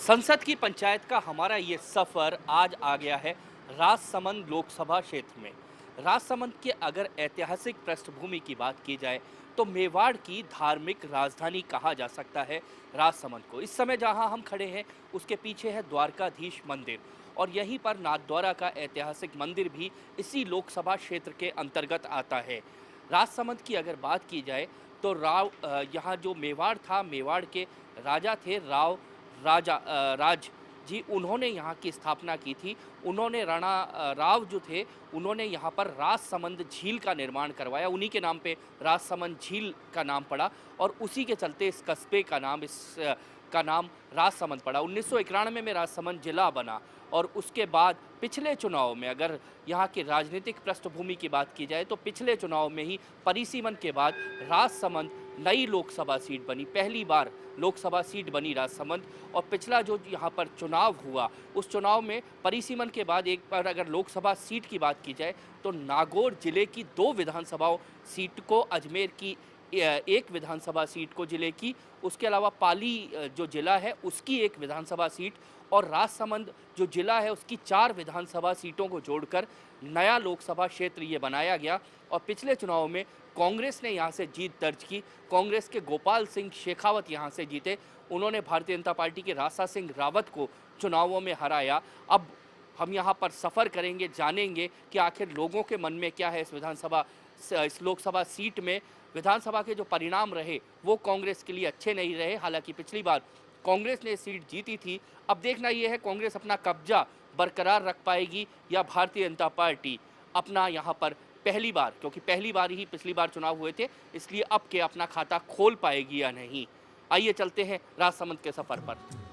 संसद की पंचायत का हमारा ये सफ़र आज आ गया है राजसमंद लोकसभा क्षेत्र में। राजसमंद के अगर ऐतिहासिक पृष्ठभूमि की बात की जाए तो मेवाड़ की धार्मिक राजधानी कहा जा सकता है राजसमंद को। इस समय जहां हम खड़े हैं उसके पीछे है द्वारकाधीश मंदिर और यहीं पर नाथद्वारा का ऐतिहासिक मंदिर भी इसी लोकसभा क्षेत्र के अंतर्गत आता है। राजसमंद की अगर बात की जाए तो यहाँ जो मेवाड़ था, मेवाड़ के राजा थे राज जी, उन्होंने यहाँ की स्थापना की थी। उन्होंने राणा राव जो थे, उन्होंने यहाँ पर राजसमंद झील का निर्माण करवाया। उन्हीं के नाम पे राजसमंद झील का नाम पड़ा और उसी के चलते इस कस्बे का नाम का नाम राजसमंद पड़ा। 1991 में राजसमंद जिला बना और उसके बाद पिछले चुनाव में अगर यहाँ की राजनीतिक पृष्ठभूमि की बात की जाए तो पिछले चुनाव में ही परिसीमन के बाद राजसमंद नई लोकसभा सीट बनी। पहली बार लोकसभा सीट बनी राजसमंद और पिछला जो यहाँ पर चुनाव हुआ उस चुनाव में परिसीमन के बाद एक बार अगर लोकसभा सीट की बात की जाए तो नागौर जिले की 2 विधानसभाओं सीट को, अजमेर की एक विधानसभा सीट को जिले की, उसके अलावा पाली जो जिला है उसकी एक विधानसभा सीट और राजसमंद जो जिला है उसकी 4 विधानसभा सीटों को जोड़कर नया लोकसभा क्षेत्र ये बनाया गया। और पिछले चुनाव में कांग्रेस ने यहाँ से जीत दर्ज की। कांग्रेस के गोपाल सिंह शेखावत यहाँ से जीते। उन्होंने भारतीय जनता पार्टी के रासा सिंह रावत को चुनावों में हराया। अब हम यहाँ पर सफ़र करेंगे, जानेंगे कि आखिर लोगों के मन में क्या है इस लोकसभा सीट में। विधानसभा के जो परिणाम रहे वो कांग्रेस के लिए अच्छे नहीं रहे। हालांकि पिछली बार कांग्रेस ने सीट जीती थी। अब देखना यह है कांग्रेस अपना कब्जा बरकरार रख पाएगी या भारतीय जनता पार्टी अपना यहाँ पर पहली बार, क्योंकि पहली बार ही पिछली बार चुनाव हुए थे इसलिए अब के अपना खाता खोल पाएगी या नहीं। आइए चलते हैं राजसमंद के सफ़र पर।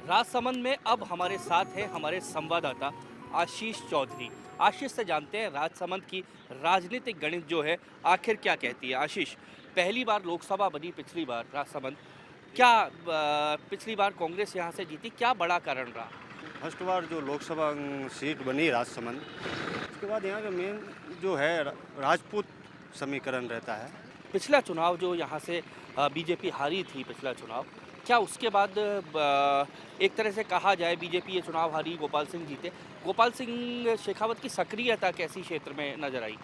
राजसमंद में अब हमारे साथ हैं हमारे संवाददाता आशीष चौधरी। आशीष से जानते हैं राजसमंद की राजनीतिक गणित जो है आखिर क्या कहती है। आशीष, पहली बार लोकसभा बनी पिछली बार राजसमंद, क्या पिछली बार कांग्रेस यहाँ से जीती, क्या बड़ा कारण रहा? फर्स्ट बार जो लोकसभा सीट बनी राजसमंद, उसके बाद यहाँ का मेन जो है राजपूत समीकरण रहता है। पिछला चुनाव जो यहाँ से बीजेपी हारी थी पिछला चुनाव, क्या उसके बाद एक तरह से कहा जाए बीजेपी ये चुनाव हारी, गोपाल सिंह जीते, गोपाल सिंह शेखावत की सक्रियता कैसी क्षेत्र में नजर आई?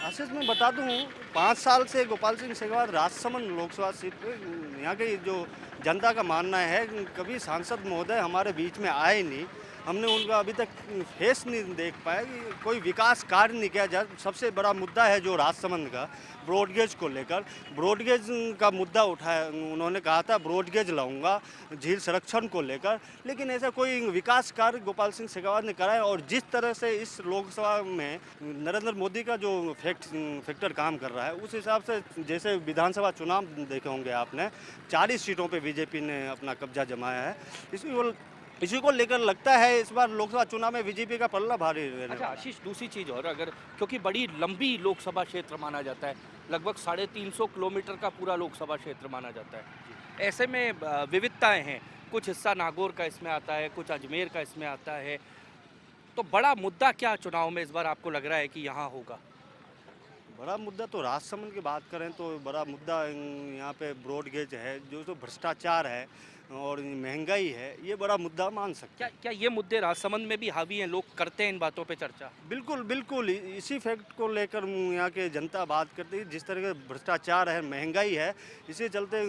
आशीष मैं बता दूं, 5 साल से गोपाल सिंह शेखावत राजसमंद लोकसभा सीट पे, यहाँ की जो जनता का मानना है कभी सांसद महोदय हमारे बीच में आए नहीं। हमने उनका अभी तक फेस नहीं देख पाया कि कोई विकास कार्य नहीं किया जाए। सबसे बड़ा मुद्दा है जो राजसमंद का ब्रॉडगेज को लेकर, ब्रॉडगेज का मुद्दा उठाया। उन्होंने कहा था ब्रॉडगेज लाऊंगा झील संरक्षण को लेकर, लेकिन ऐसा कोई विकास कार्य गोपाल सिंह शेखावत ने कराया। और जिस तरह से इस लोकसभा में नरेंद्र मोदी का जो फैक्टर काम कर रहा है उस हिसाब से, जैसे विधानसभा चुनाव देखे होंगे आपने, 40 सीटों पर बीजेपी ने अपना कब्जा जमाया है। इसी को लेकर लगता है इस बार लोकसभा चुनाव में बीजेपी का पल्ला भारी रहने अच्छा आशीष, दूसरी चीज़ और, अगर क्योंकि बड़ी लंबी लोकसभा क्षेत्र माना जाता है, लगभग 350 किलोमीटर का पूरा लोकसभा क्षेत्र माना जाता है, ऐसे में विविधताएं हैं, कुछ हिस्सा नागौर का इसमें आता है, कुछ अजमेर का इसमें आता है, तो बड़ा मुद्दा क्या चुनाव में इस बार आपको लग रहा है कि यहाँ होगा? बड़ा मुद्दा तो राजसमंद की बात करें तो बड़ा मुद्दा यहाँ पे ब्रॉडगेज है, जो तो भ्रष्टाचार है और महंगाई है, ये बड़ा मुद्दा मान सकते हैं। क्या ये मुद्दे राजसमंद में भी हावी हैं, लोग करते हैं इन बातों पे चर्चा? बिल्कुल बिल्कुल, इसी फैक्ट को लेकर यहाँ के जनता बात करती है। जिस तरह के भ्रष्टाचार है, महंगाई है, इसी चलते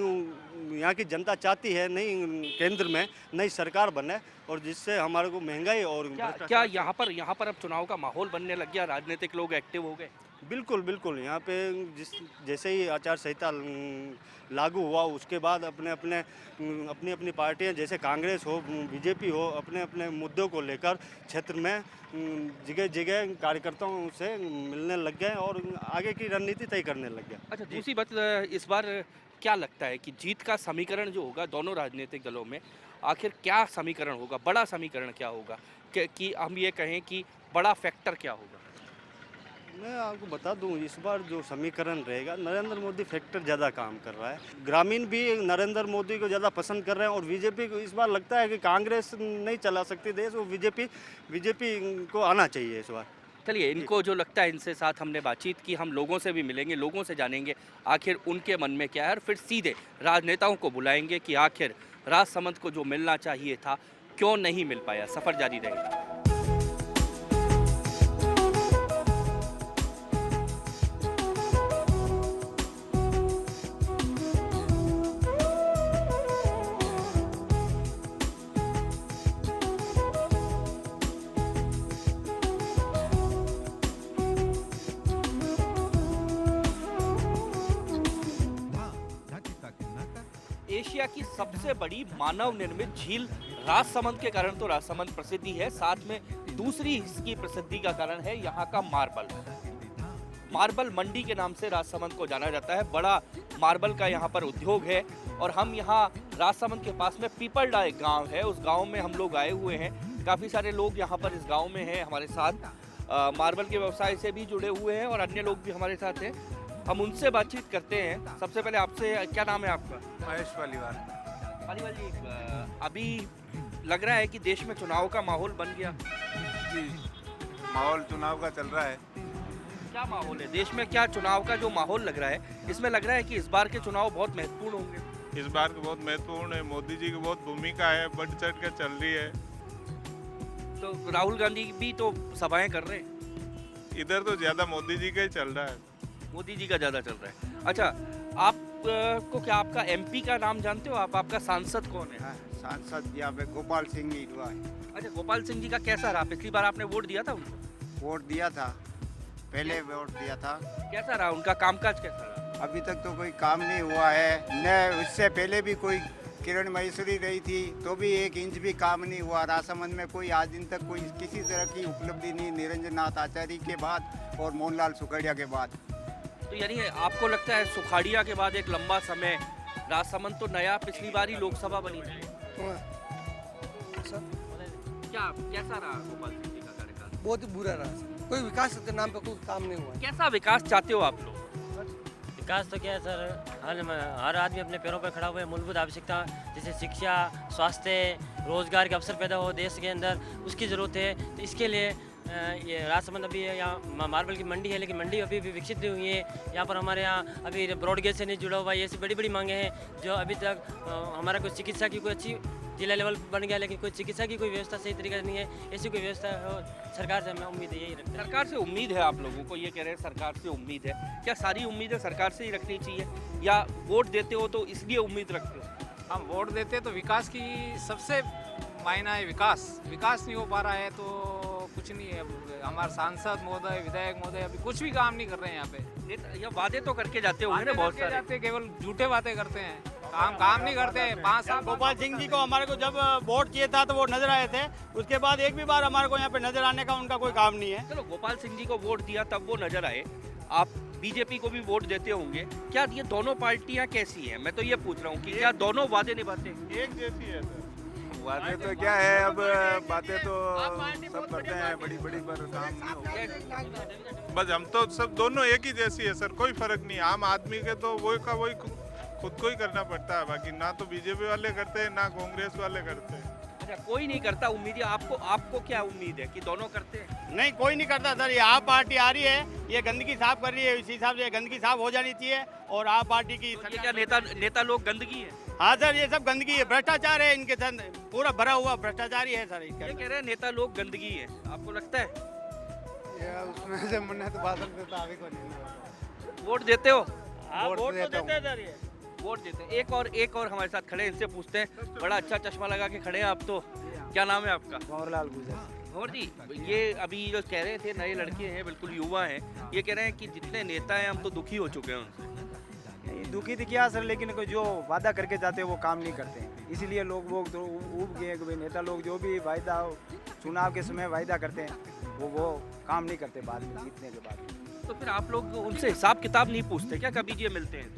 यहाँ की जनता चाहती है नई केंद्र में नई सरकार बने और जिससे हमारे को महंगाई और क्या यहाँ पर अब चुनाव का माहौल बनने लग गया, राजनीतिक लोग एक्टिव हो गए? बिल्कुल बिल्कुल, यहाँ पे जैसे ही आचार संहिता लागू हुआ उसके बाद अपनी अपनी पार्टियाँ, जैसे कांग्रेस हो, बीजेपी हो, अपने अपने मुद्दों को लेकर क्षेत्र में जगह जगह कार्यकर्ताओं से मिलने लग गए और आगे की रणनीति तय करने लग गए। अच्छा, दूसरी बात, इस बार क्या लगता है कि जीत का समीकरण जो होगा दोनों राजनीतिक दलों में, आखिर क्या समीकरण होगा, बड़ा समीकरण क्या होगा, कि हम ये कहें कि बड़ा फैक्टर क्या होगा? मैं आपको बता दूं, इस बार जो समीकरण रहेगा, नरेंद्र मोदी फैक्टर ज़्यादा काम कर रहा है। ग्रामीण भी नरेंद्र मोदी को ज़्यादा पसंद कर रहे हैं और बीजेपी को इस बार लगता है कि कांग्रेस नहीं चला सकती देश, और बीजेपी को आना चाहिए इस बार। चलिए, इनको जो लगता है, इनसे साथ हमने बातचीत की, हम लोगों से भी मिलेंगे, लोगों से जानेंगे आखिर उनके मन में क्या है, और फिर सीधे राजनेताओं को बुलाएंगे कि आखिर राजसमंद को जो मिलना चाहिए था क्यों नहीं मिल पाया। सफ़र जारी रहेगा। एशिया की सबसे बड़ी मानव निर्मित झील राजसमंद के कारण तो राजसमंद प्रसिद्धि है, साथ में दूसरी इसकी प्रसिद्धि का कारण है यहाँ का मार्बल मंडी के नाम से राजसमंद को जाना जाता है। बड़ा मार्बल का यहाँ पर उद्योग है और हम यहाँ राजसमंद के पास में पीपलडा एक गांव है, उस गांव में हम लोग आए हुए हैं। काफ़ी सारे लोग यहाँ पर इस गांव में हैं हमारे साथ, मार्बल के व्यवसाय से भी जुड़े हुए हैं और अन्य लोग भी हमारे साथ हैं। हम उनसे बातचीत करते हैं। सबसे पहले आपसे, क्या नाम है आपका? महेश पालीवाल। पालीवाल जी, अभी लग रहा है कि देश में चुनाव का माहौल बन गया। जी, माहौल चुनाव का चल रहा है। क्या माहौल है देश में? क्या चुनाव का जो माहौल लग रहा है, इसमें लग रहा है कि इस बार के चुनाव बहुत महत्वपूर्ण होंगे। इस बार बहुत महत्वपूर्ण है, मोदी जी की बहुत भूमिका है, बढ़ चढ़ कर चल रही है। तो राहुल गांधी भी तो सभाएं कर रहे हैं। इधर तो ज्यादा मोदी जी का ही चल रहा है। मोदी जी का ज़्यादा चल रहा है। अच्छा, आप को क्या आपका एमपी का नाम जानते हो आप? आपका सांसद कौन है? हाँ, सांसद यहाँ पे गोपाल सिंह ही हुआ है। अच्छा, गोपाल सिंह जी का कैसा रहा? पिछली बार आपने वोट दिया था उनको? वोट दिया था, पहले वोट दिया था। कैसा रहा उनका कामकाज? कैसा रहा? अभी तक तो कोई काम नहीं हुआ है। न उससे पहले भी कोई किरण महेश्वरी रही थी तो भी 1 इंच भी काम नहीं हुआ। राजसमंद में कोई आज दिन तक कोई किसी तरह की उपलब्धि नहीं, निरंजन नाथ आचार्य के बाद और मोहनलाल सुखड़िया के बाद। तो यानी आपको लगता है सुखाड़िया के बाद एक लंबा समय राजसमंद तो नया, पिछली बार ही लोकसभा बनी थी। क्या कैसा रहा गोपाल सिंह जी का कार्यकाल? बहुत ही बुरा रहा। कोई विकास के नाम पे कोई काम नहीं हुआ। कैसा विकास चाहते हो आप लोग? विकास तो क्या है सर, हर आदमी अपने पैरों पर खड़ा हुआ है। मूलभूत आवश्यकता जैसे शिक्षा, स्वास्थ्य, रोजगार के अवसर पैदा हो देश के अंदर, उसकी ज़रूरत है। तो इसके लिए ये राजसमंद अभी यहाँ मार्बल की मंडी है, लेकिन मंडी अभी भी विकसित नहीं हुई है। यहाँ पर हमारे यहाँ अभी ब्रॉडगेज से नहीं जुड़ा हुआ है। ऐसी बड़ी बड़ी मांगे हैं जो अभी तक हमारा कोई चिकित्सा की कोई अच्छी जिला लेवल बन गया, लेकिन कोई चिकित्सा की कोई व्यवस्था सही तरीके से नहीं है। ऐसी कोई व्यवस्था हो सरकार से, हमें उम्मीद है यही रखते हैं। सरकार से उम्मीद है आप लोगों को, ये कह रहे हैं सरकार से उम्मीद है। क्या सारी उम्मीदें सरकार से ही रखनी चाहिए या वोट देते हो तो इसलिए उम्मीद रखते हो? हम वोट देते हैं तो विकास की सबसे मायना है। विकास नहीं हो पा रहा है तो कुछ नहीं है। हमारे सांसद महोदय, विधायक महोदय अभी कुछ भी काम नहीं कर रहे हैं यहाँ पे। ये वादे तो करके जाते होंगे ना बहुत सारे। जाते केवल झूठे बातें करते हैं, काम नहीं करते। 5 साल गोपाल सिंह जी को हमारे को जब वोट चाहिए था तो वो नजर आए थे, उसके बाद एक भी बार हमारे को यहाँ पे नजर आने का उनका कोई काम नहीं है। चलो, गोपाल सिंह जी को वोट दिया तब वो नजर आए, आप बीजेपी को भी वोट देते होंगे। क्या ये दोनों पार्टियां कैसी हैं? मैं तो ये पूछ रहा हूँ कि क्या दोनों वादे निभाते हैं? एक जैसी है सर। वादे तो क्या है, अब बातें तो सब करते हैं बड़ी बड़ी, पर काम नहीं होगा। बस हम तो सब दोनों एक ही जैसी है सर, कोई फर्क नहीं। आम आदमी के तो वही का वही खुद को ही करना पड़ता है, बाकी ना तो बीजेपी वाले करते हैं ना कांग्रेस वाले करते हैं। अच्छा, कोई नहीं करता। उम्मीद है आपको क्या उम्मीद है कि दोनों करते हैं? नहीं, कोई नहीं करता सर। ये आप पार्टी आ रही है, ये गंदगी साफ कर रही है, इसी हिसाब से गंदगी साफ हो जानी चाहिए। और आप पार्टी की तो ये क्या नेता लोग गंदगी है? हाँ सर, ये सब गंदगी है, भ्रष्टाचार है इनके साथ, पूरा भरा हुआ भ्रष्टाचारी है सर। ये कह रहे हैं नेता लोग गंदगी है, आपको लगता है? उसमें से मुन्ना तो बादल देता अभी को नहीं। वोट देते हो? वोट तो देते हैं सर, ये वोट देते हैं। एक और हमारे साथ खड़े हैं, इनसे पूछते हैं। बड़ा अच्छा चश्मा लगा के खड़े हैं आप तो। क्या नाम है आपका? भंवरलाल गुजर। भंवर जी, ये अभी जो कह रहे थे नए लड़के हैं, बिल्कुल युवा हैं, ये कह रहे हैं कि जितने नेता हैं हम तो दुखी हो चुके हैं उनसे। दुखी तो क्या सर, लेकिन कोई जो वादा करके जाते हैं वो काम नहीं करते हैं, इसीलिए लोग तो उब गए कि भाई नेता लोग जो भी वायदा चुनाव के समय वायदा करते हैं वो काम नहीं करते बाद में जीतने के बाद। तो फिर आप लोग उनसे हिसाब किताब नहीं पूछते क्या कभी ये मिलते हैं?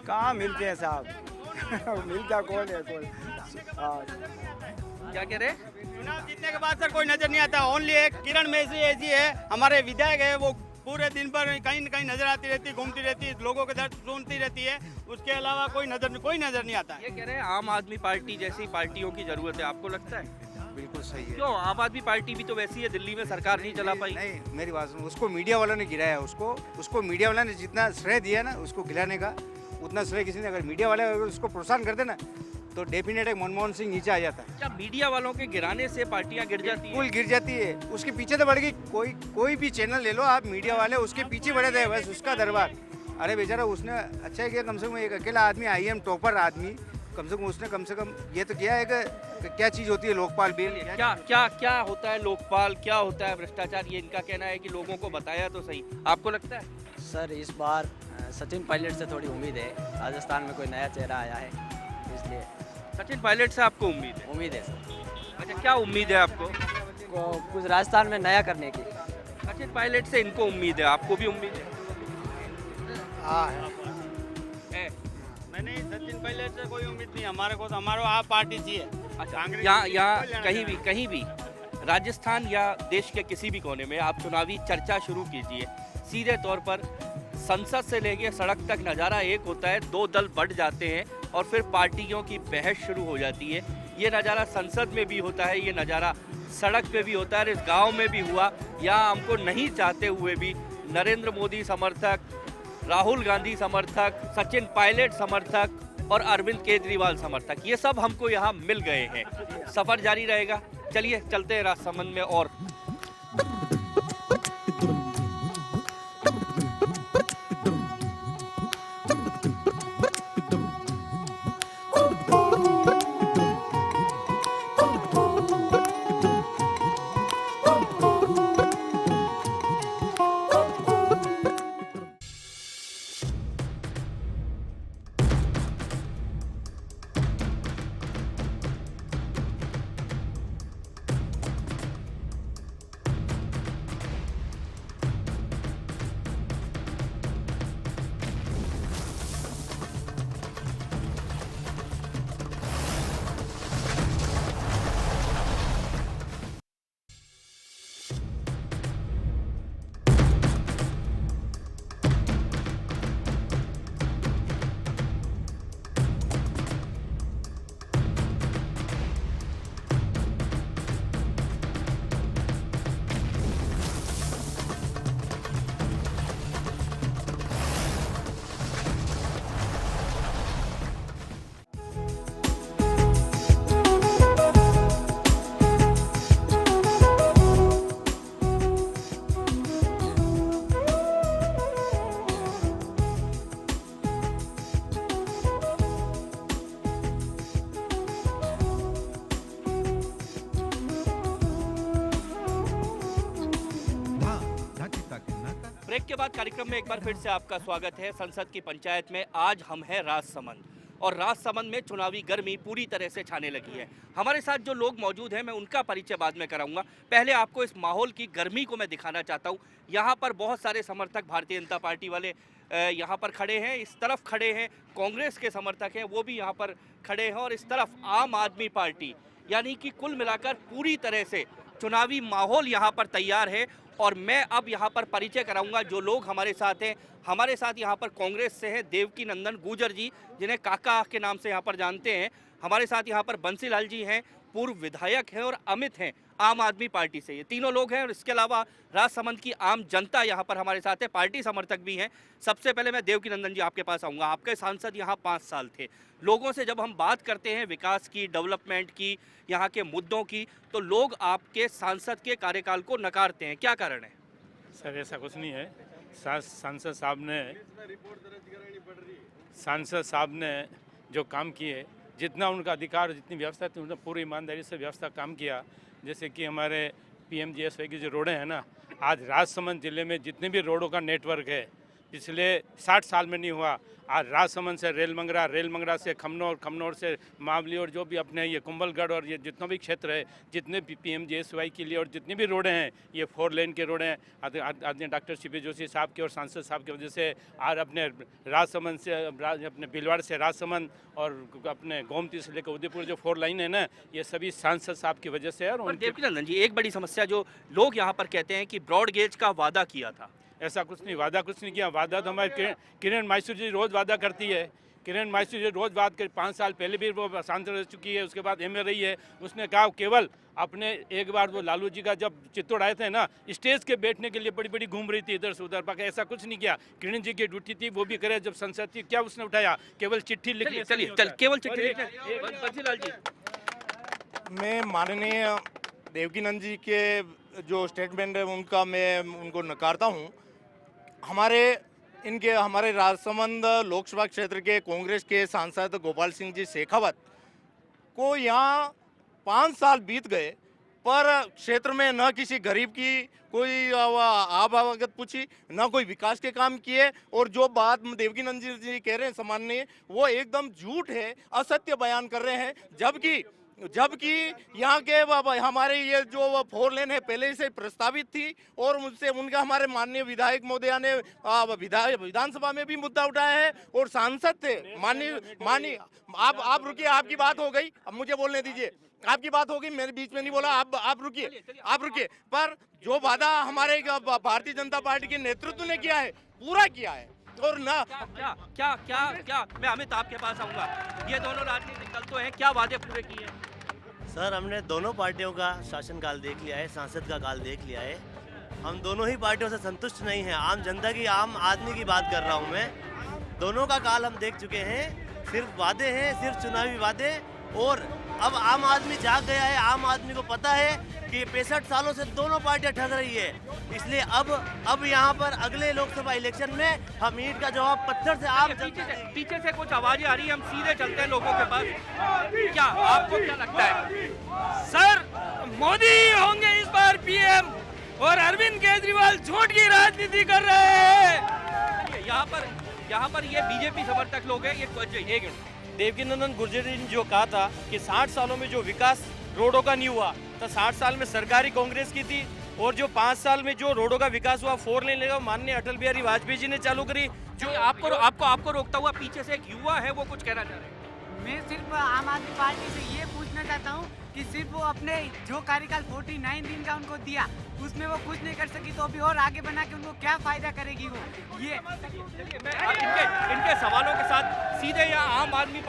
कहाँ मिलते हैं साहब मिलता कौन है कोई। क्या कह रहे हैं? चुनाव जीतने के बाद सर कोई नजर नहीं आता। ओनली एक किरण महेश्वरी ऐसी है, हमारे विधायक है, वो पूरे दिन भर कहीं न कहीं नजर आती रहती है, घूमती रहती है, लोगों के दर्द सुनती रहती है, उसके अलावा कोई नजर नहीं आता है। ये कह रहे हैं आम आदमी पार्टी जैसी पार्टियों की जरूरत है, आपको लगता है? बिल्कुल सही है। क्यों? आम आदमी पार्टी भी तो वैसी है, दिल्ली में सरकार नहीं चला पाई। नहीं, मेरी बात सुनो, उसको मीडिया वालों ने गिराया, उसको मीडिया वालों ने जितना श्रेय दिया ना उसको गिराने का, उतना श्रेय किसी ने, अगर मीडिया वाले अगर उसको प्रोत्साहन करते ना तो डेफिनेट एक मनमोहन सिंह नीचे आ जाता है। क्या मीडिया वालों के गिराने से पार्टियां गिर जाती हैं? बिल्कुल गिर जाती है, उसके पीछे तो बढ़ गई। कोई भी चैनल ले लो आप, मीडिया वाले उसके पीछे बढ़े थे, बस उसका दरबार। अरे बेचारा उसने अच्छा किया, कम से कम एक अकेला आदमी, IIM टॉपर आदमी, कम से कम ये तो किया है कि क्या चीज़ होती है लोकपाल बिल। क्या होता है लोकपाल, क्या होता है भ्रष्टाचार, ये इनका कहना है कि लोगों को बताया तो सही। आपको लगता है? सर इस बार सचिन पायलट से थोड़ी उम्मीद है, राजस्थान में कोई नया चेहरा आया है इसलिए सचिन पायलट से आपको उम्मीद है सर। अच्छा, क्या उम्मीद है आपको? कुछ राजस्थान में नया करने की। सचिन पायलट से इनको उम्मीद है, आपको भी उम्मीद है? है। नहीं, सचिन पायलट से कोई उम्मीद नहीं, हमारे को तो हमारा आप पार्टी चाहिए। अच्छा, यहाँ कहीं भी राजस्थान या देश के किसी भी कोने में आप चुनावी चर्चा शुरू कीजिए, सीधे तौर पर संसद से लेके सड़क तक नज़ारा एक होता है, दो दल बढ़ जाते हैं और फिर पार्टियों की बहस शुरू हो जाती है। ये नज़ारा संसद में भी होता है, ये नज़ारा सड़क पे भी होता है, इस गांव में भी हुआ। यहाँ हमको नहीं चाहते हुए भी नरेंद्र मोदी समर्थक, राहुल गांधी समर्थक, सचिन पायलट समर्थक और अरविंद केजरीवाल समर्थक, ये सब हमको यहाँ मिल गए हैं। सफ़र जारी रहेगा, चलिए चलते हैं राजसमंद में। और ब्रेक के बाद कार्यक्रम में एक बार फिर से आपका स्वागत है। संसद की पंचायत में आज हम हैं राजसमंद, और राजसमंद में चुनावी गर्मी पूरी तरह से छाने लगी है। हमारे साथ जो लोग मौजूद हैं मैं उनका परिचय बाद में कराऊंगा। पहले आपको इस माहौल की गर्मी को मैं दिखाना चाहता हूं। यहाँ पर बहुत सारे समर्थक भारतीय जनता पार्टी वाले यहाँ पर खड़े हैं, इस तरफ खड़े हैं कांग्रेस के समर्थक हैं, वो भी यहाँ पर खड़े हैं, और इस तरफ आम आदमी पार्टी, यानी कि कुल मिलाकर पूरी तरह से चुनावी माहौल यहाँ पर तैयार है। और मैं अब यहाँ पर परिचय कराऊंगा जो लोग हमारे साथ हैं। हमारे साथ यहाँ पर कांग्रेस से हैं देवकी नंदन गुर्जर जी, जिन्हें काका के नाम से यहाँ पर जानते हैं। हमारे साथ यहाँ पर बंसीलाल जी हैं, पूर्व विधायक हैं, और अमित हैं आम आदमी पार्टी से। ये तीनों लोग हैं, और इसके अलावा राजसमंद की आम जनता यहाँ पर हमारे साथ है, पार्टी समर्थक भी हैं। सबसे पहले मैं देवकी नंदन जी आपके पास आऊँगा। आपके सांसद यहाँ 5 साल थे। लोगों से जब हम बात करते हैं विकास की, डेवलपमेंट की, यहाँ के मुद्दों की, तो लोग आपके सांसद के कार्यकाल को नकारते हैं, क्या कारण है? सर ऐसा कुछ नहीं है। सांसद साहब ने जो काम किए, जितना उनका अधिकार, जितनी व्यवस्था थी, उन्होंने पूरी ईमानदारी से व्यवस्था काम किया। जैसे कि हमारे PMGSY की जो रोडें हैं ना, आज राजसमंद ज़िले में जितने भी रोडों का नेटवर्क है पिछले 60 साल में नहीं हुआ। आज राजसमंद से रेलमंगरा से खमनौर से मावली, और जो भी अपने ये कुंभलगढ़ और ये जितना भी क्षेत्र है, जितने भी PMGSY के लिए और जितनी भी रोडें हैं, ये 4 लेन के रोडें हैं। आदरणीय डॉक्टर CP जोशी साहब के और सांसद साहब की वजह से आज अपने राजसमंद से, अपने भीलवाड़ा से राजसमंद और अपने गोमती से लेकर उदयपुर जो 4 लाइन है ना, ये सभी सांसद साहब की वजह से है। और देवकी नंदन जी, एक बड़ी समस्या जो लोग यहाँ पर कहते हैं कि ब्रॉड गेज का वादा किया था, ऐसा कुछ नहीं, वादा कुछ नहीं किया। वादा तो हमारे किरण माहेश्वरी जी रोज़ वादा करती है। किरण माहेश्वरी जी रोज़ बात कर, 5 साल पहले भी वो सांसद रह चुकी है, उसके बाद एमए रही है। उसने कहा केवल अपने एक बार वो लालू जी का जब चित्तौड़ आए थे ना, स्टेज के बैठने के लिए बड़ी बड़ी घूम रही थी इधर से उधर, बाकी ऐसा कुछ नहीं किया। किरण जी की ड्यूटी थी, वो भी करे। जब संसद थी क्या उसने उठाया? केवल चिट्ठी लिखनी। केवल चिट्ठी लिखनी। बंसीलाल जी, मैं माननीय देवकीनंद जी के जो स्टेटमेंट है मैं उनको नकारता हूँ। हमारे राजसमंद लोकसभा क्षेत्र के कांग्रेस के सांसद गोपाल सिंह जी शेखावत को यहाँ 5 साल बीत गए, पर क्षेत्र में न किसी गरीब की कोई आवागत पूछी, न कोई विकास के काम किए। और जो बात देवकीनंद जी कह रहे हैं सम्माननीय, वो एकदम झूठ है, असत्य बयान कर रहे हैं। जबकि यहाँ के हमारे ये जो 4 लेन है पहले से प्रस्तावित थी, और मुझसे उनका हमारे माननीय विधायक महोदया ने विधानसभा में भी मुद्दा उठाया है, और सांसद थे माननीय आप रुकिए, आपकी बात हो गई, अब मुझे बोलने दीजिए। आपकी बात होगी, मेरे बीच में नहीं बोला। आप रुकिए। पर जो वादा हमारे भारतीय जनता पार्टी के नेतृत्व ने किया है, पूरा किया है। और ना क्या मैं अमित आपके पास आऊंगा। ये दोनों राजनीतिक दल तो हैं, क्या वादे पूरे किए? सर, हमने दोनों पार्टियों का शासनकाल देख लिया है, सांसद का काल देख लिया है। हम दोनों ही पार्टियों से संतुष्ट नहीं हैं। आम जनता की, आम आदमी की बात कर रहा हूं मैं। दोनों का काल हम देख चुके हैं। सिर्फ वादे हैं, सिर्फ चुनावी वादे। और अब आम आदमी जाग गया है। आम आदमी को पता है कि 65 सालों से दोनों पार्टियां ठग रही है। इसलिए अब यहाँ पर अगले लोकसभा इलेक्शन में हम ईंट का जवाब पत्थर से आम पीछे से कुछ आवाजें आ रही है, हम सीधे चलते हैं लोगों के पास। क्या आपको क्या लगता है? सर, मोदी होंगे इस बार पीएम, और अरविंद केजरीवाल झूठ की राजनीति कर रहे हैं। यहाँ पर ये बीजेपी समर्थक लोग हैं। ये देवकीनंदन गुर्जर ने जो कहा था कि 60 सालों में जो विकास रोडों का नहीं हुआ, तो 60 साल में सरकारी कांग्रेस की थी, और जो 5 साल में जो रोडों का विकास हुआ 4 लेन लेगा माननीय अटल बिहारी वाजपेयी जी ने चालू करी। जो आपको रोकता हुआ पीछे से एक युवा है, वो कुछ कहना चाह रहे हैं। मैं सिर्फ आम आदमी पार्टी से ये पूछना चाहता हूँ कि सिर्फ वो अपने जो कार्यकाल 49 दिन का उनको दिया, उसमें वो कुछ नहीं कर सकी, तो अभी और आगे बना के उनको क्या फायदा करेगी वो? ये मैं इनके सवालों के साथ सीधे यहाँ आम आदमी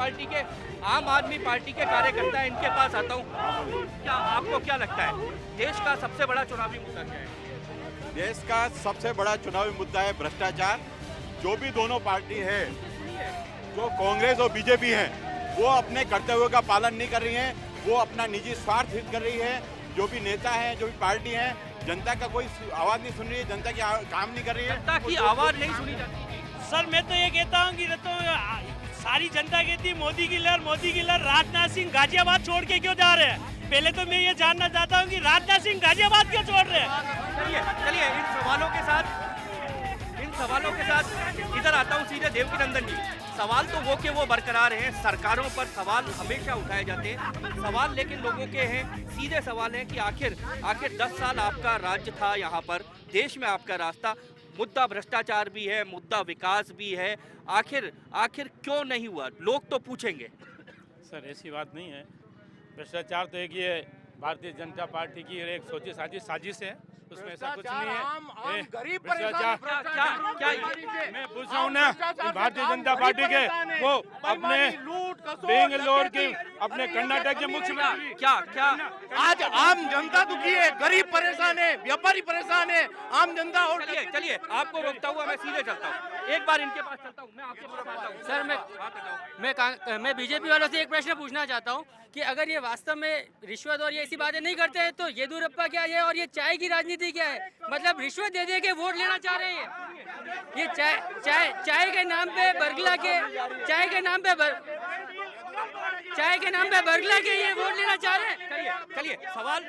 पार्टी के कार्यकर्ता हैं, इनके पास आता हूँ। क्या आपको क्या लगता है, देश का सबसे बड़ा चुनावी मुद्दा क्या है? देश का सबसे बड़ा चुनावी मुद्दा है भ्रष्टाचार। जो भी दोनों पार्टी है, जो कांग्रेस और बीजेपी है, वो अपने कर्तव्यों का पालन नहीं कर रही हैं। वो अपना निजी स्वार्थ हित कर रही है। जो भी नेता हैं, जो भी पार्टी हैं, जनता का कोई आवाज़ नहीं सुन रही है, जनता की काम नहीं कर रही है। जनता की आवाज़ नहीं सुनी जाती। सर, मैं तो ये कहता हूँ कि सारी जनता कहती है मोदी की लहर। राजनाथ सिंह गाजियाबाद छोड़ के क्यों जा रहे हैं? पहले तो मैं ये जानना चाहता हूँ कि राजनाथ सिंह गाजियाबाद क्यों छोड़ रहे हैं? चलिए इन सवालों के साथ इधर आता हूँ सीधे देवकीनंदन जी। सवाल तो वो के वो बरकरार हैं। सरकारों पर सवाल हमेशा उठाए जाते हैं। सवाल लेकिन लोगों के हैं, सीधे सवाल है कि आखिर 10 साल आपका राज्य था यहाँ पर, देश में आपका रास्ता, मुद्दा भ्रष्टाचार भी है, मुद्दा विकास भी है, आखिर क्यों नहीं हुआ? लोग तो पूछेंगे। सर, ऐसी बात नहीं है। भ्रष्टाचार तो एक ये भारतीय जनता पार्टी की एक सोची साजिश है, उसमें ऐसा कुछ नहीं है। भ्रष्टाचार मैं पूछ रहा हूँ ना, भारतीय जनता पार्टी के वो अपने बेंगलोर के, अपने कर्नाटक के मुख्यमंत्री क्या आज आम जनता दुखी है, गरीब परेशान है, व्यापारी परेशान है, आम जनता। और चलिए आपको रोकता हुआ मैं सीधे चलता हूँ, एक बार इनके पास चलता हूँ, मैं आपके पास आता हूँ। सर, मैं बीजेपी वालों से एक प्रश्न पूछना चाहता हूँ कि अगर ये वास्तव में रिश्वत और ये ऐसी बातें नहीं करते हैं, तो येदियुरप्पा क्या है और ये चाय की राजनीति क्या है? मतलब रिश्वत दे के वोट लेना चाह रहे हैं। ये चाय के नाम पे बरगला के ये वोट लेना चाह रहे हैं। चलिए सवाल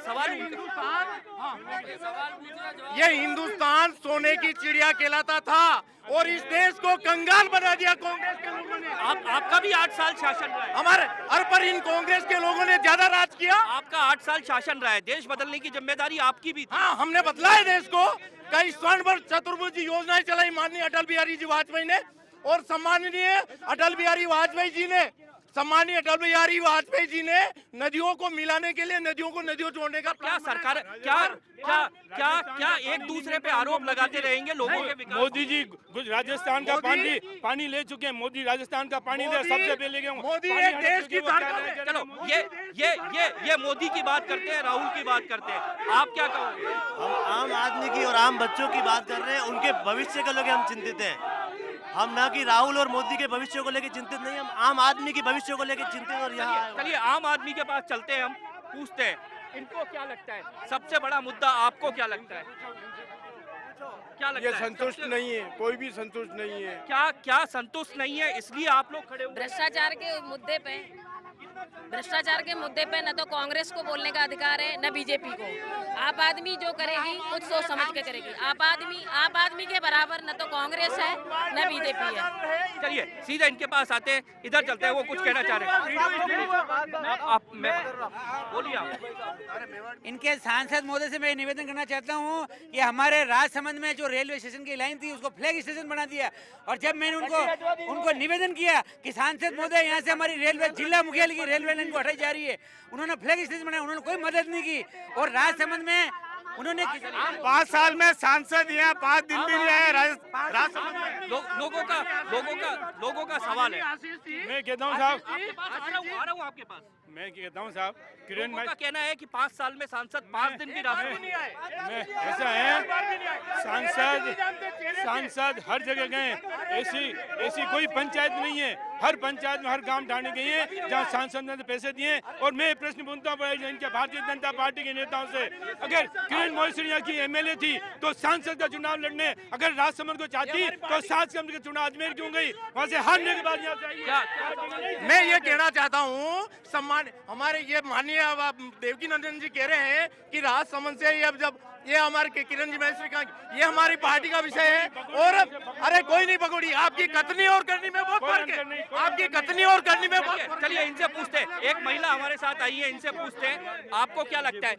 ये हिंदुस्तान सोने की चिड़िया कहलाता था और इस देश को कंगाल बना दिया कांग्रेस के लोगों ने। आपका भी 8 साल शासन रहा है। हमारे पर इन कांग्रेस के लोगों ने ज्यादा राज किया। आपका 8 साल शासन रहा है, देश बदलने की जिम्मेदारी आपकी भी थी। हाँ, हमने बदला है देश को। कई स्वर्णभर चतुर्भुज योजनाएं चलाई माननीय अटल बिहारी जी वाजपेयी ने, और सम्माननीय अटल बिहारी वाजपेयी जी ने सम्मानीय अटल बिहारी वाजपेयी जी ने नदियों को मिलाने के लिए नदियों को नदियों जोड़ने का क्या सरकार क्या एक दूसरे पे आरोप लगाते रहेंगे लोगों के विकास? मोदी जी राजस्थान का पानी ले चुके हैं। मोदी राजस्थान का पानी दे सबसे पहले गए। मोदी एक देश की चलो ये मोदी की बात करते हैं, राहुल की बात करते हैं, आप क्या कहोगे? हम आम आदमी की और आम बच्चों की बात कर रहे हैं, उनके भविष्य को लेकर हम चिंतित हैं। हम ना कि राहुल और मोदी के भविष्य को लेकर चिंतित नहीं, हम आम आदमी के भविष्य को लेकर चिंतित। और यहाँ चलिए आम आदमी के पास चलते हैं, हम पूछते हैं इनको क्या लगता है सबसे बड़ा मुद्दा, आपको क्या लगता है? क्या लगता ये है? संतुष्ट नहीं है, कोई भी संतुष्ट नहीं है। क्या संतुष्ट नहीं है इसलिए आप लोग खड़े हुए? भ्रष्टाचार के मुद्दे पे न तो कांग्रेस को बोलने का अधिकार है न बीजेपी को। आप आदमी जो करेगी कुछ सोच समझ के करेगी। आप आदमी के बराबर न तो कांग्रेस है न बीजेपी है। चलिए सीधा इनके पास आते हैं, इधर चलते हैं, वो कुछ कहना चाह रहे हैं। आप बोलिए आप। इनके सांसद महोदय से मैं निवेदन करना चाहता हूं कि हमारे राजसमंद में जो रेलवे स्टेशन की लाइन थी उसको फ्लैग स्टेशन बना दिया। और जब मैंने उनको निवेदन किया कि सांसद महोदय यहाँ से हमारी रेलवे जिला मुख्यालय की रेलवे लाइन को हटाई जा रही है, उन्होंने फ्लैग स्टेशन बनाया, उन्होंने कोई मदद नहीं की। और राजसमंद में उन्होंने 5 साल में सांसद यहाँ 5 दिन भी नहीं आए राजसमंद में। लोगों का सवाल है। मैं कहता हूँ साहब, आ रहा हूँ आपके पास। मैं कहता हूँ साहब, किरण लोगों का कहना है कि 5 साल में सांसद 5 दिन भी राजसमंद नहीं आए। ऐसा है, सांसद हर जगह गए। ऐसी कोई पंचायत नहीं है, हर पंचायत में हर गांव ढाने गई है जहाँ सांसद ने पैसे दिए। और मैं प्रश्न पूछता हूँ इनके भारतीय जनता पार्टी के नेताओं से, अगर किरण महेश्वरी यहाँ की एमएलए थी तो सांसद का चुनाव लड़ने अगर राजसमंद को चाहती तो सांसद का चुनाव अजमेर क्यों गई? वहाँ से हारने के बाद यहाँ चाहिए। मैं ये कहना चाहता हूँ, सम्मान हमारे ये माननीय देवकी नंदन जी कह रहे हैं कि राजसमंद से अब जब ये हमारे किरण जी महेश्वरी का ये हमारी पार्टी का विषय है। और अरे कोई नहीं पकड़ी, आपकी कथनी और करनी में बहुत फर्क है। आपकी कथनी और करनी में बहुत। चलिए इनसे पूछते हैं, एक महिला हमारे साथ आई है, इनसे पूछते हैं आपको क्या लगता है,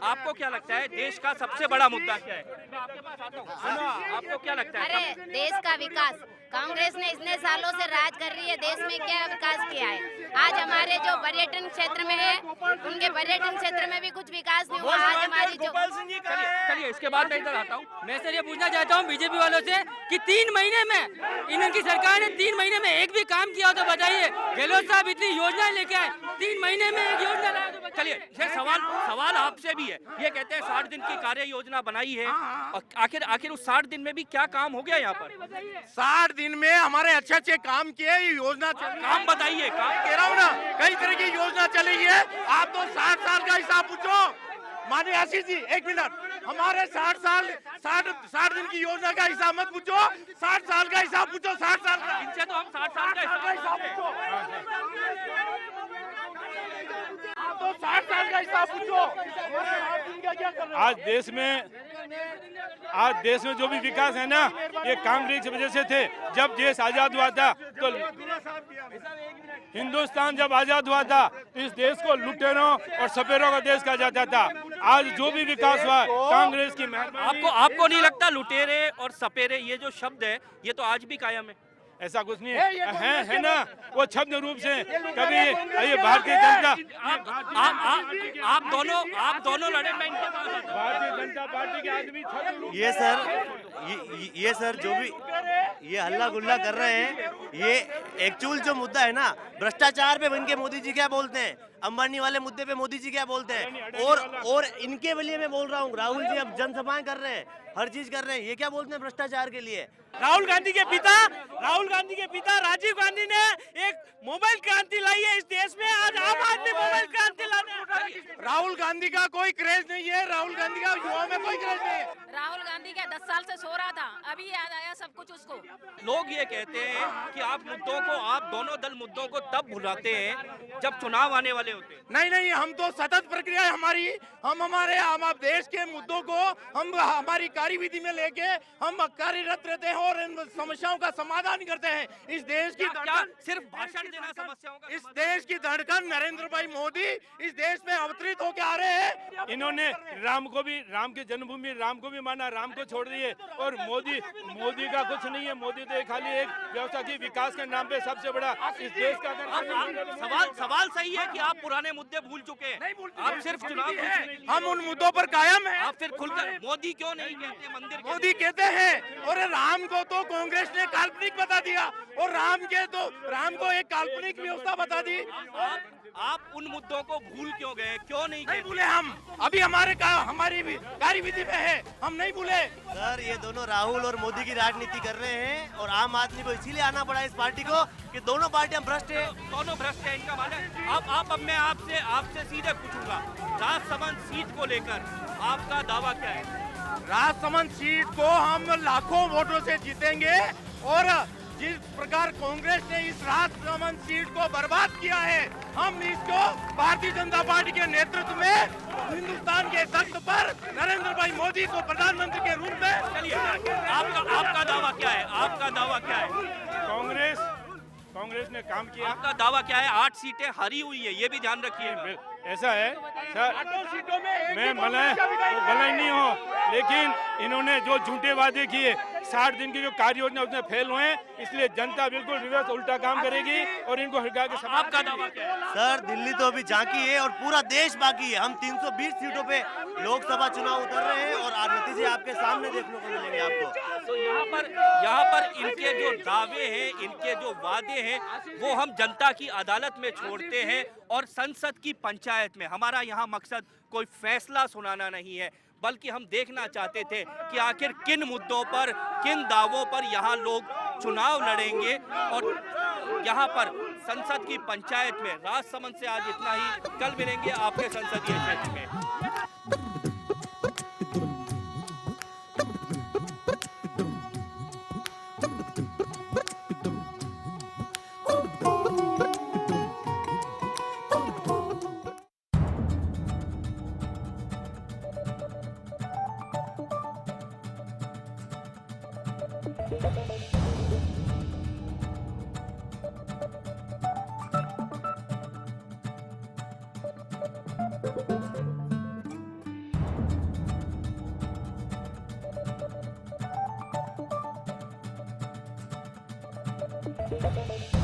आपको क्या लगता है देश का सबसे बड़ा मुद्दा क्या है? मैं आपके पास आता हूं। आपको क्या लगता है? अरे देश का विकास, कांग्रेस ने इतने सालों से राज कर रही है, देश में क्या विकास किया है? आज हमारे जो पर्यटन क्षेत्र में है, उनके पर्यटन क्षेत्र में भी कुछ विकास नहीं हुआ। आज हमारी जो चलिए इसके बाद मैं इधर आता हूँ। मैं सर ये पूछना चाहता हूँ बीजेपी वालों से कि 3 महीने में इनकी सरकार ने 3 महीने में एक भी काम किया हो तो बताइए। गहलोत साहब इतनी योजना लेके आए, 3 महीने में एक योजना लाया तो चलिए ये सवाल आपसे भी है। ये कहते हैं 60 दिन की कार्य योजना बनाई है, और आखिर उस 60 दिन में भी क्या काम हो गया यहाँ पर? 60 दिन में हमारे अच्छे काम किए, योजना काम बताइए। काम कह रहा हूँ ना, कई तरह की योजना चली है। आप तो 60 साल का हिसाब पूछो। माननीय आशीष जी 1 मिनट, हमारे 60 दिन की योजना का हिसाब मत पूछो, 60 साल का हिसाब पूछो। 60 साल का इनसे तो हम 60 साल का हिसाब पूछो। आप तो 60 साल का हिसाब पूछो। आज देश में जो भी विकास है ना, ये कांग्रेस की वजह से थे। जब देश आजाद हुआ था तो हिंदुस्तान जब आजाद हुआ था तो इस देश को लुटेरों और सपेरों का देश कहा जाता था। आज जो भी विकास हुआ कांग्रेस की मेहरबानी। आपको नहीं लगता लुटेरे और सपेरे ये जो शब्द है ये तो आज भी कायम है? ऐसा कुछ नहीं है ना, वो छद्म रूप से कभी ये भारतीय जनता आप दोनों लड़े। मैं इनके पास आता हूं। भारतीय जनता पार्टी के आदमी ये सर जो भी ये हल्ला गुल्ला कर रहे हैं, ये एक्चुअल जो मुद्दा है ना, भ्रष्टाचार पे इनके मोदी जी क्या बोलते हैं, अंबानी वाले मुद्दे पे मोदी जी क्या बोलते हैं, और इनके लिए मैं बोल रहा हूँ, राहुल जी अब जनसभाएं कर रहे हैं, हर चीज कर रहे हैं, ये क्या बोलते हैं भ्रष्टाचार के लिए? राहुल गांधी के पिता राजीव गांधी ने एक मोबाइल क्रांति लाई है इस देश में। आज आम आदमी मोबाइल क्रांति लाने। राहुल गांधी का कोई क्रेज नहीं है, राहुल गांधी का युवाओं में कोई क्रेज नहीं है। राहुल गांधी क्या 10 साल से सो रहा था, अभी याद आया सब कुछ उसको। लोग ये कहते हैं कि आप दोनों दल मुद्दों को तब भुलाते हैं जब चुनाव आने वाले होते हैं। नहीं, हम तो सतत प्रक्रिया है हमारी। हम देश के मुद्दों को हम हमारी कार्यविधि में लेके हम कार्यरत रहते हैं और इन समस्याओं का समाधान करते हैं। इस देश की सिर्फ भाषण देना समस्याओं का? इस देश की धड़कन नरेंद्र भाई मोदी इस देश में अवतरित होकर आ रहे हैं इन्होंने राम के जन्मभूमि राम को भी माना, राम को छोड़ दिए। और मोदी का कुछ नहीं है। मोदी तो खाली एक व्यवस्था की विकास के नाम पे सबसे बड़ा इस देश का सवाल सही है कि आप पुराने मुद्दे भूल चुके हैं। आप सिर्फ चुनाव, हम उन मुद्दों पर कायम हैं। आप फिर खुलकर मोदी क्यों नहीं कहते मंदिर के मोदी कहते हैं और राम को तो कांग्रेस ने काल्पनिक बता दिया और राम को एक काल्पनिक व्यवस्था बता दी। आप उन मुद्दों को भूल क्यों गए? क्यों नहीं भूले हम? अभी हमारी कार्यविधि में है, हम नहीं भूले। सर ये दोनों राहुल और मोदी की राजनीति कर रहे हैं और आम आदमी को इसीलिए आना पड़ा इस पार्टी को कि दोनों पार्टियां भ्रष्ट है। दोनों भ्रष्ट है, इनका माना। अब मैं आपसे सीधे पूछूंगा, राजसमंद सीट को लेकर आपका दावा क्या है? राजसमंद सीट को हम लाखों वोटों से जीतेंगे और जिस प्रकार कांग्रेस ने इस राजसमंद सीट को बर्बाद किया है, हम इसको भारतीय जनता पार्टी के नेतृत्व में हिंदुस्तान के तख्त पर नरेंद्र भाई मोदी को प्रधानमंत्री के रूप में। चलिए, आपका दावा क्या है? आपका दावा क्या है? कांग्रेस ने काम किया। आपका दावा क्या है? 8 सीटें हारी हुई है, ये भी ध्यान रखिए। ऐसा है सर, 8 सीटों में मैं भलाई नहीं हूँ, लेकिन इन्होंने जो झूठे वादे किए 60 दिन की जो कार्य योजना उसमें फेल हुए हैं, इसलिए जनता बिल्कुल रिवर्स उल्टा काम करेगी और इनको हटा के। आपका दावा क्या है? सर दिल्ली तो अभी झांकी है और पूरा देश बाकी है। हम 320 सीटों पे लोकसभा चुनाव उतर रहे हैं और नतीजे आपके सामने देखने को मिलेंगे आपको। तो यहाँ पर इनके जो दावे हैं, इनके जो वादे हैं, वो हम जनता की अदालत में छोड़ते हैं और संसद की पंचायत में। हमारा यहाँ मकसद कोई फैसला सुनाना नहीं है, बल्कि हम देखना चाहते थे कि आखिर किन मुद्दों पर, किन दावों पर यहाँ लोग चुनाव लड़ेंगे। और यहाँ पर संसद की पंचायत में राजसमंद से आज इतना ही। कल मिलेंगे आपके संसदीय क्षेत्र में। Thank you.